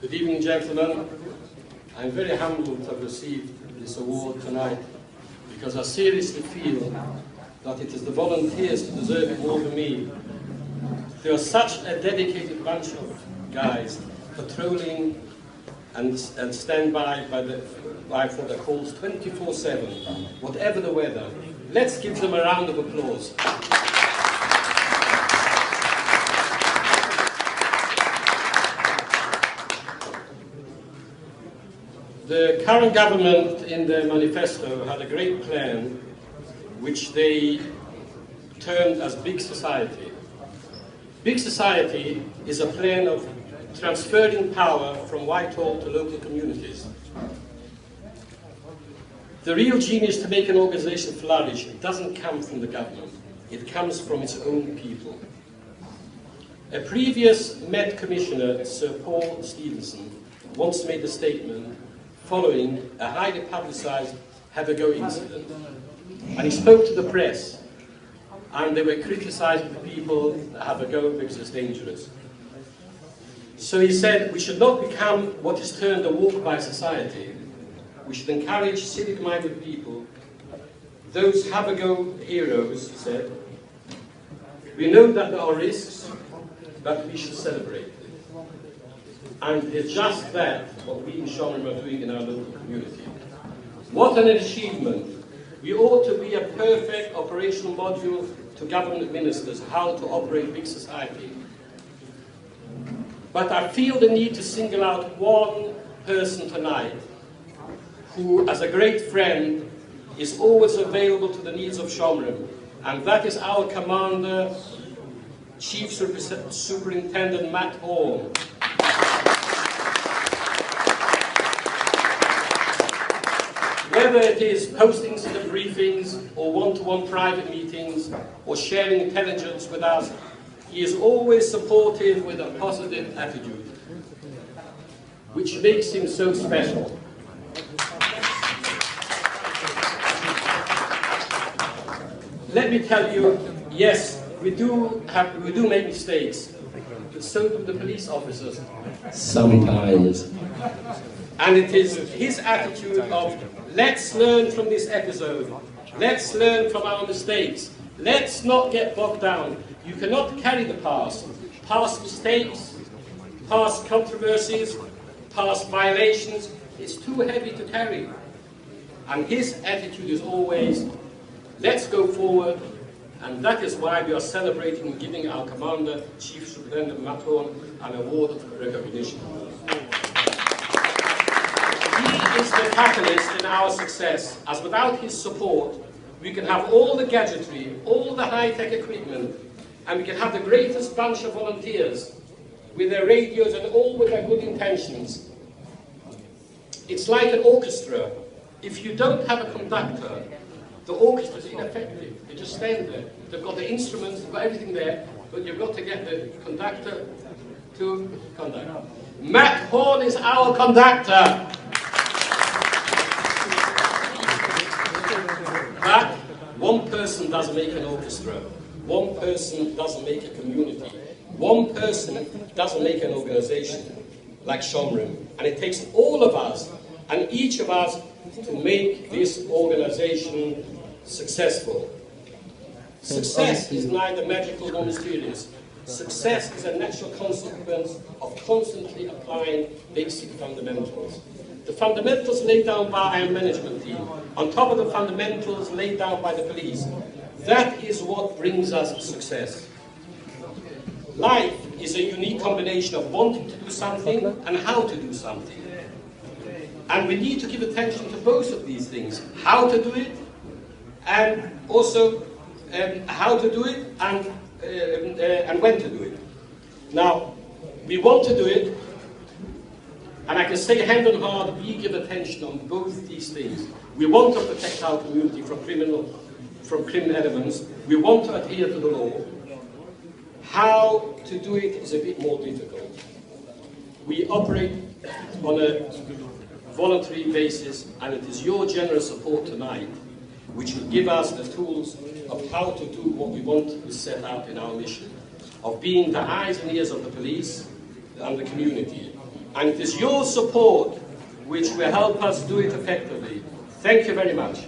Good evening, gentlemen. I'm very humbled to have received this award tonight because I seriously feel that it is the volunteers who deserve it more than me. They are such a dedicated bunch of guys patrolling and stand by for the calls 24/7, whatever the weather. Let's give them a round of applause. The current government in their manifesto had a great plan which they termed as Big Society. Big Society is a plan of transferring power from Whitehall to local communities. The real genius to make an organization flourish doesn't come from the government, it comes from its own people. A previous Met Commissioner, Sir Paul Stevenson, once made a statement following a highly publicized have-a-go incident. And he spoke to the press, and they were criticizing the people that have a go because it's dangerous. So he said, we should not become what is termed a walk-by society. We should encourage civic-minded people, those have-a-go heroes, he said. We know that there are risks, but we should celebrate it. And it's just that what we in Shomrim are doing in our local community. What an achievement! We ought to be a perfect operational module to government ministers how to operate big society. But I feel the need to single out one person tonight who, as a great friend, is always available to the needs of Shomrim, and that is our Commander, Chief Superintendent Matt Horn. Whether it is post-incident briefings or one-to-one private meetings or sharing intelligence with us, he is always supportive with a positive attitude, which makes him so special. Let me tell you, yes, we do make mistakes, but so do the police officers sometimes. And it is his attitude of, let's learn from this episode, let's learn from our mistakes, let's not get bogged down. You cannot carry the past. Past mistakes, past controversies, past violations, it's too heavy to carry. And his attitude is always, let's go forward, and that is why we are celebrating and giving our Commander, Chief Superintendent Matt Horn, an award of recognition. He is the catalyst in our success, as without his support, we can have all the gadgetry, all the high-tech equipment, and we can have the greatest bunch of volunteers with their radios and all with their good intentions. It's like an orchestra. If you don't have a conductor, the orchestra is ineffective. They just stand there. They've got the instruments, they've got everything there, but you've got to get the conductor to conduct. Matt Horn is our conductor. But one person doesn't make an orchestra. One person doesn't make a community. One person doesn't make an organization like Shomrim. And it takes all of us and each of us to make this organization successful. Success is neither magical nor mysterious. Success is a natural consequence of constantly applying basic fundamentals. The fundamentals laid down by our management team, on top of the fundamentals laid down by the police. That is what brings us success. Life is a unique combination of wanting to do something and how to do something. And we need to give attention to both of these things. How to do it, and also how to do it, and when to do it. Now, we want to do it, and I can say hand on heart, we give attention on both these things. We want to protect our community from criminal elements. We want to adhere to the law. How to do it is a bit more difficult. We operate on a voluntary basis, and it is your generous support tonight which will give us the tools of how to do what we want to set out in our mission, of being the eyes and ears of the police and the community, And it is your support which will help us do it effectively. Thank you very much.